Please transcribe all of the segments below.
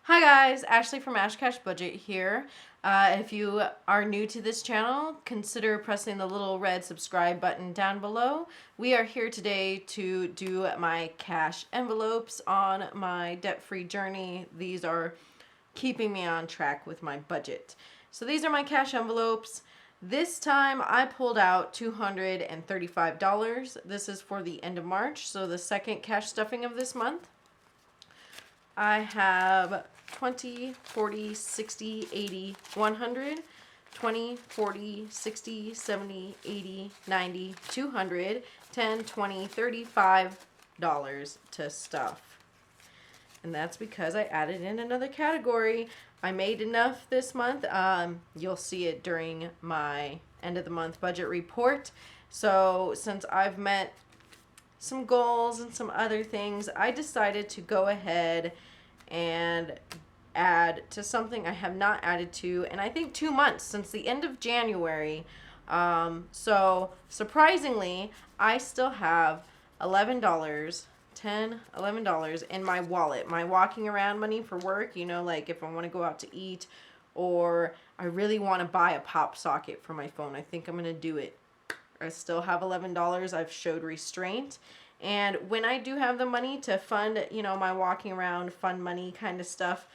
Hi guys, Ashley from Ash Cash Budget here. If you are new to this channel, consider pressing the little red subscribe button down below. We are here today to do my cash envelopes on my debt-free journey. These are keeping me on track with my budget. So these are my cash envelopes. This time I pulled out $235. This is for the end of March, so the second cash stuffing of this month. I have 20, 40, 60, 80, 100, 20, 40, 60, 70, 80, 90, 200, 10, 20, $35 to stuff. And that's because I added in another category. I made enough this month. You'll see it during my end of the month budget report. So since I've met some goals and some other things, I decided to go ahead and add to something I have not added to in I think 2 months, since the end of January. So surprisingly, I still have $11, $11 in my wallet. My walking around money for work, like if I want to go out to eat or I really want to buy a pop socket for my phone. I think I'm going to do it. I still have $11. I've showed restraint. And when I do have the money to fund, my walking around fun money kind of stuff,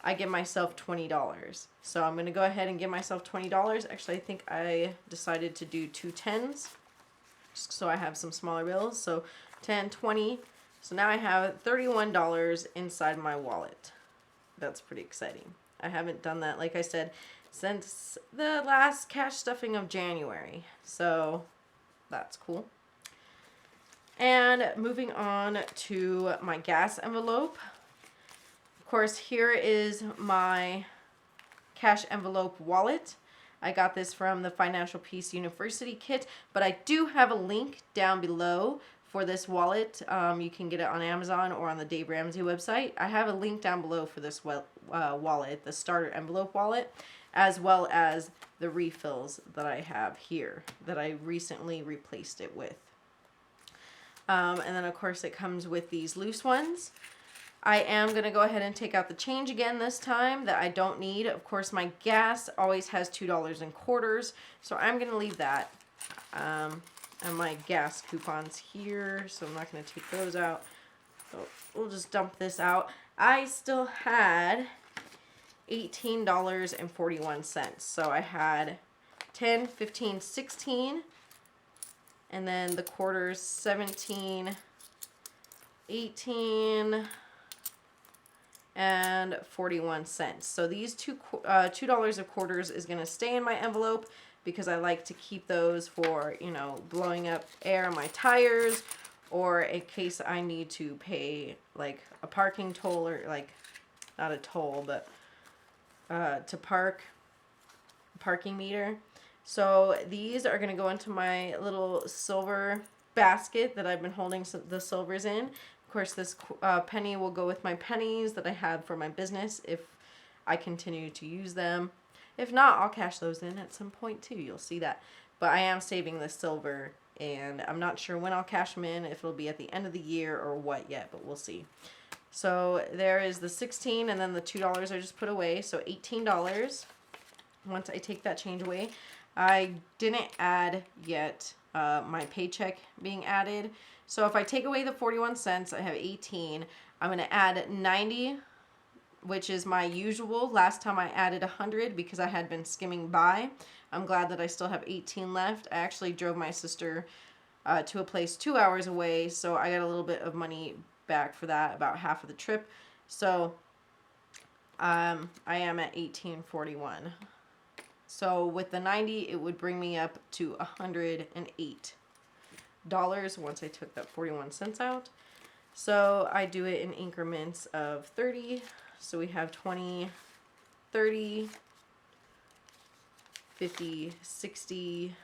I give myself $20. So I'm going to go ahead and give myself $20. Actually, I think I decided to do 2 10s, just so I have some smaller bills. So 10, 20. So now I have $31 inside my wallet. That's pretty exciting. I haven't done that, like I said, since the last cash stuffing of January. So that's cool. And moving on to my gas envelope. Of course, here is my cash envelope wallet. I got this from the Financial Peace University kit, but I do have a link down below for this wallet. You can get it on Amazon or on the Dave Ramsey website. I have a link down below for this wallet, the starter envelope wallet, as well as the refills that I have here that I recently replaced it with. And then, of course, it comes with these loose ones. I am going to go ahead and take out the change again this time that I don't need. Of course, my gas always has $2 in quarters, so I'm going to leave that. And my gas coupons here, so I'm not going to take those out. So we'll just dump this out. I still had $18.41. So I had 10, 15, 16, and then the quarters 17, 18, and 41 cents. So these $2 of quarters is going to stay in my envelope because I like to keep those for, blowing up air on my tires, or in case I need to pay like a parking toll, or like not a toll, but to parking meter. So these are going to go into my little silver basket that I've been holding the silvers in. Of course, this penny will go with my pennies that I have for my business if I continue to use them. If not, I'll cash those in at some point too. You'll see that. But I am saving the silver, and I'm not sure when I'll cash them in, if it'll be at the end of the year or what yet, but we'll see. So there is the 16, and then the $2 I just put away, so $18. Once I take that change away, I didn't add yet my paycheck being added. So if I take away the 41 cents, I have 18. I'm going to add 90, which is my usual. Last time I added 100 because I had been skimming by. I'm glad that I still have 18 left. I actually drove my sister to a place 2 hours away, so I got a little bit of money back for that, about half of the trip. So I am at 18.41. So with the 90, it would bring me up to $108 once I took that 41 cents out. So I do it in increments of 30. So we have 20, 30, 50, 60,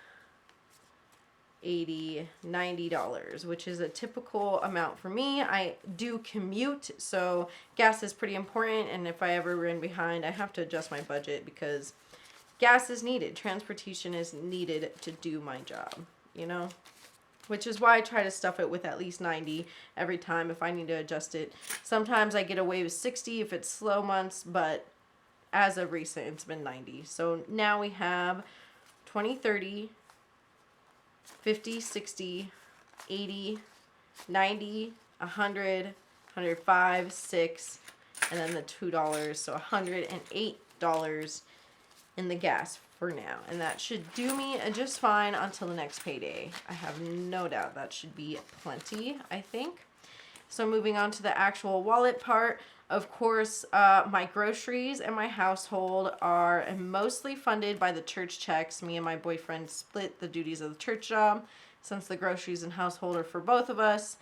80, $90, which is a typical amount for me. I do commute, so gas is pretty important, and if I ever run behind, I have to adjust my budget because gas is needed. Transportation is needed to do my job, which is why I try to stuff it with at least 90 every time if I need to adjust it. Sometimes I get away with 60 if it's slow months, but as of recent, it's been 90. So now we have 20, 30, 50, 60, 80, 90, 100, 105, 6, and then the $2, so $108 in the gas for now. And that should do me just fine until the next payday. I have no doubt that should be plenty, I think. So moving on to the actual wallet part, of course, my groceries and my household are mostly funded by the church checks. Me and my boyfriend split the duties of the church job. Since the groceries and household are for both of us,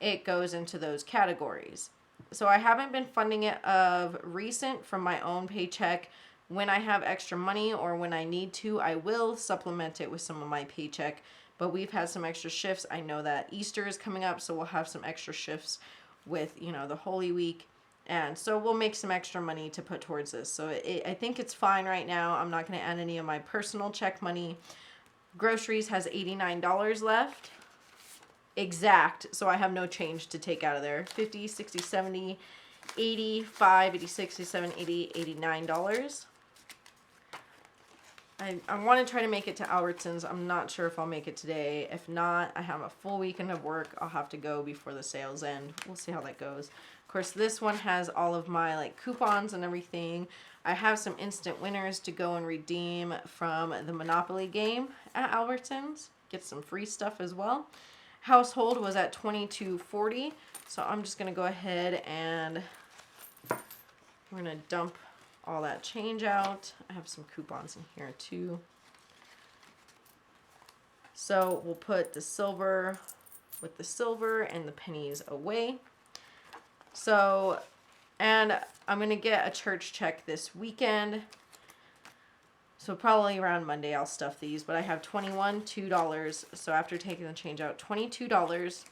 it goes into those categories. So I haven't been funding it of recent from my own paycheck. When I have extra money or when I need to, I will supplement it with some of my paycheck. But we've had some extra shifts. I know that Easter is coming up, so we'll have some extra shifts with, the Holy Week. And so we'll make some extra money to put towards this. So I think it's fine right now. I'm not going to add any of my personal check money. Groceries has $89 left. Exact. So I have no change to take out of there. 50, 60, 70, 85, 86, 87, 80, $89. I want to try to make it to Albertsons. I'm not sure if I'll make it today. If not, I have a full weekend of work. I'll have to go before the sales end. We'll see how that goes. Of course, this one has all of my coupons and everything. I have some instant winners to go and redeem from the Monopoly game at Albertsons. Get some free stuff as well. Household was at $22.40. So I'm just going to go ahead and we're going to dump all that change out. I have some coupons in here too. So we'll put the silver with the silver and the pennies away. So, and I'm going to get a church check this weekend. So probably around Monday I'll stuff these, but I have $2. So after taking the change out, $22.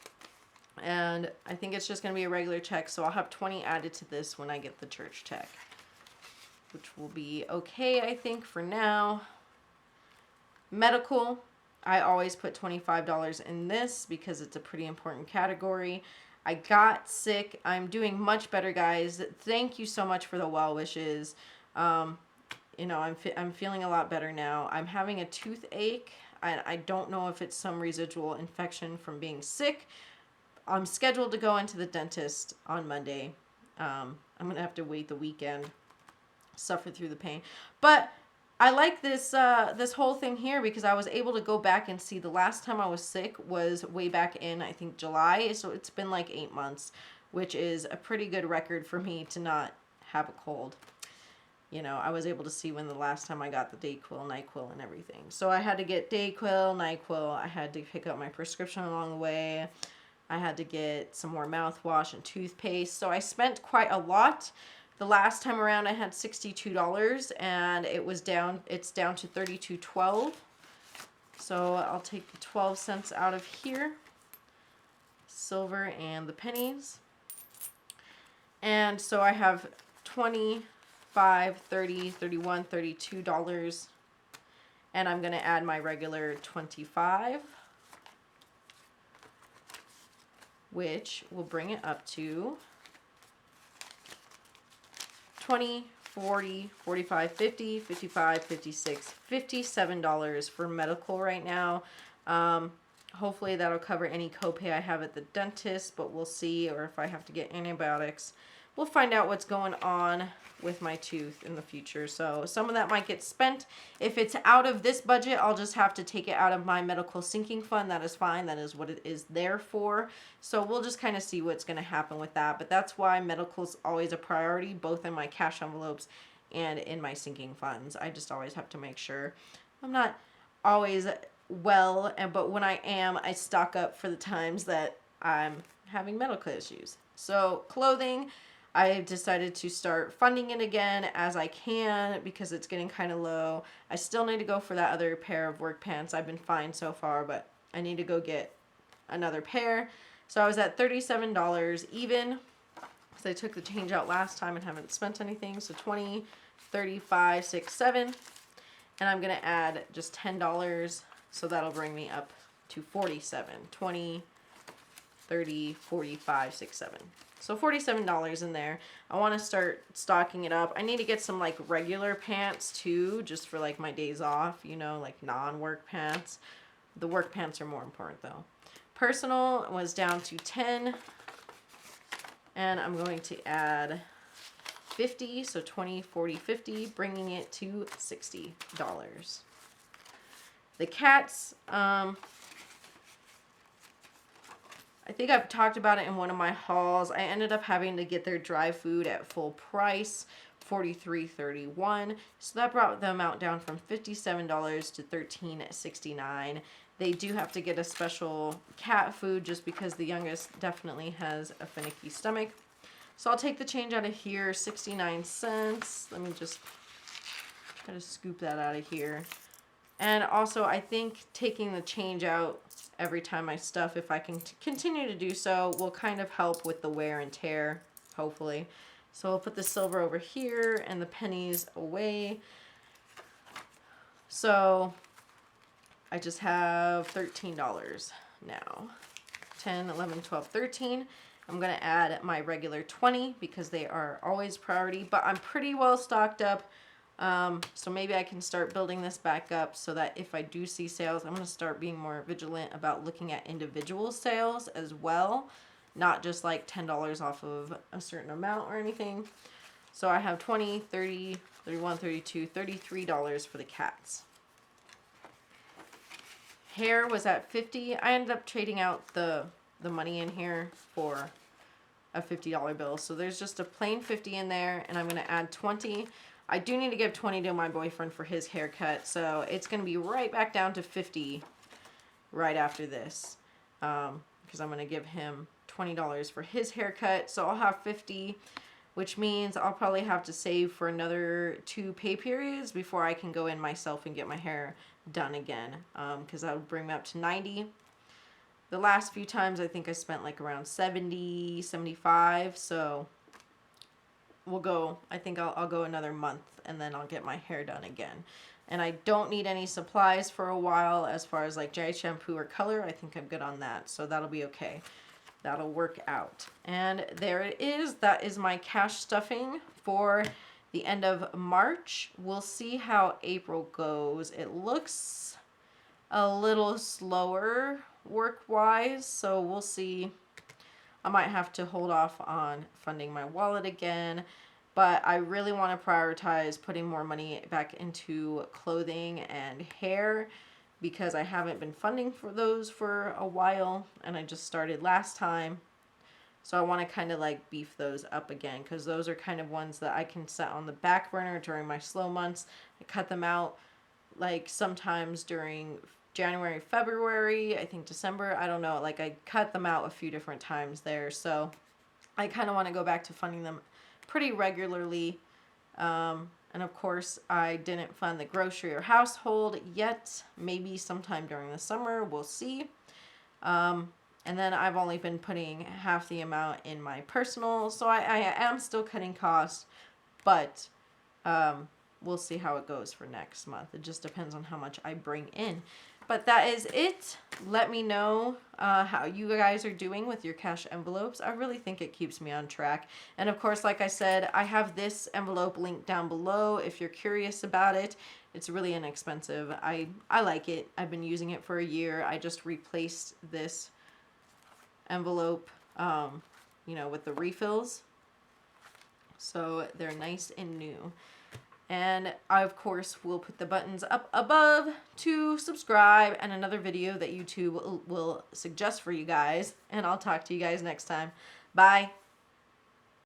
And I think it's just going to be a regular check. So I'll have 20 added to this when I get the church check, which will be okay, I think, for now. Medical, I always put $25 in this because it's a pretty important category. I got sick. I'm doing much better, guys. Thank you so much for the well wishes. I'm feeling a lot better now. I'm having a toothache. I don't know if it's some residual infection from being sick. I'm scheduled to go into the dentist on Monday. I'm going to have to wait the weekend, suffer through the pain. But I like this this whole thing here because I was able to go back and see the last time I was sick was way back in, I think, July. So it's been like 8 months, which is a pretty good record for me to not have a cold. I was able to see when the last time I got the Dayquil, NyQuil, and everything. So I had to get Dayquil, NyQuil. I had to pick up my prescription along the way. I had to get some more mouthwash and toothpaste. So I spent quite a lot. The last time around I had $62 and it's down to $32.12. So I'll take the 12 cents out of here. Silver and the pennies. And so I have $25, $30, $31, $32. And I'm going to add my regular 25, which will bring it up to 20, 40, 45, 50, 55, 56, $57 for medical right now. Hopefully that'll cover any copay I have at the dentist, but we'll see, or if I have to get antibiotics. We'll find out what's going on with my tooth in the future. So some of that might get spent. If it's out of this budget, I'll just have to take it out of my medical sinking fund. That is fine. That is what it is there for. So we'll just kind of see what's going to happen with that. But that's why medical is always a priority, both in my cash envelopes and in my sinking funds. I just always have to make sure. I'm not always well, but when I am, I stock up for the times that I'm having medical issues. So clothing, I've decided to start funding it again as I can because it's getting kind of low. I still need to go for that other pair of work pants. I've been fine so far, but I need to go get another pair. So I was at $37 even because I took the change out last time and haven't spent anything. So 20, 35, 6, 7. And I'm going to add just $10. So that'll bring me up to 47. 20, 30, 45, 6, 7. So $47 in there. I want to start stocking it up. I need to get some like regular pants too, just for like my days off, you know, like non-work pants. The work pants are more important though. Personal was down to 10. And I'm going to add 50, so 20, 40, 50, bringing it to $60. The cats, I think I've talked about it in one of my hauls. I ended up having to get their dry food at full price, $43.31. So that brought the amount down from $57 to $13.69. They do have to get a special cat food just because the youngest definitely has a finicky stomach. So I'll take the change out of here, 69 cents. Let me just try to scoop that out of here. And also, I think taking the change out every time I stuff, if I can continue to do so, will kind of help with the wear and tear, hopefully. So I'll put the silver over here and the pennies away. So I just have $13 now. 10, 11, 12, 13. I'm going to add my regular 20 because they are always priority, but I'm pretty well stocked up. So maybe I can start building this back up so that if I do see sales, I'm going to start being more vigilant about looking at individual sales as well, not just like $10 off of a certain amount or anything. So I have 20, 30, 31, 32, $33 for the cats. Hair was at 50. I ended up trading out the money in here for a $50 bill. So there's just a plain 50 in there, and I'm going to add 20. I do need to give 20 to my boyfriend for his haircut, so it's going to be right back down to 50 right after this, because I'm going to give him $20 for his haircut. So I'll have 50, which means I'll probably have to save for another 2 pay periods before I can go in myself and get my hair done again, because that would bring me up to 90. The last few times I think I spent like around 70, 75, so we'll go, I think I'll go another month and then I'll get my hair done again. And I don't need any supplies for a while as far as like dry shampoo or color. I think I'm good on that, so that'll be okay. That'll work out. And there it is. That is my cash stuffing for the end of March. We'll see how April goes. It looks a little slower work-wise, so we'll see. I might have to hold off on funding my wallet again, but I really want to prioritize putting more money back into clothing and hair because I haven't been funding for those for a while, and I just started last time. So I want to kind of like beef those up again because those are kind of ones that I can set on the back burner during my slow months. I cut them out like sometimes during January, February, I think December, I don't know, like I cut them out a few different times there, so I kind of want to go back to funding them pretty regularly, and of course I didn't fund the grocery or household yet, maybe sometime during the summer, we'll see, and then I've only been putting half the amount in my personal, so I am still cutting costs, but we'll see how it goes for next month. It just depends on how much I bring in. But that is it. Let me know how you guys are doing with your cash envelopes. I really think it keeps me on track. And of course, like I said, I have this envelope linked down below if you're curious about it. It's really inexpensive. I like it. I've been using it for a year. I just replaced this envelope, you know, with the refills. So they're nice and new. And I, of course, will put the buttons up above to subscribe and another video that YouTube will suggest for you guys. And I'll talk to you guys next time. Bye.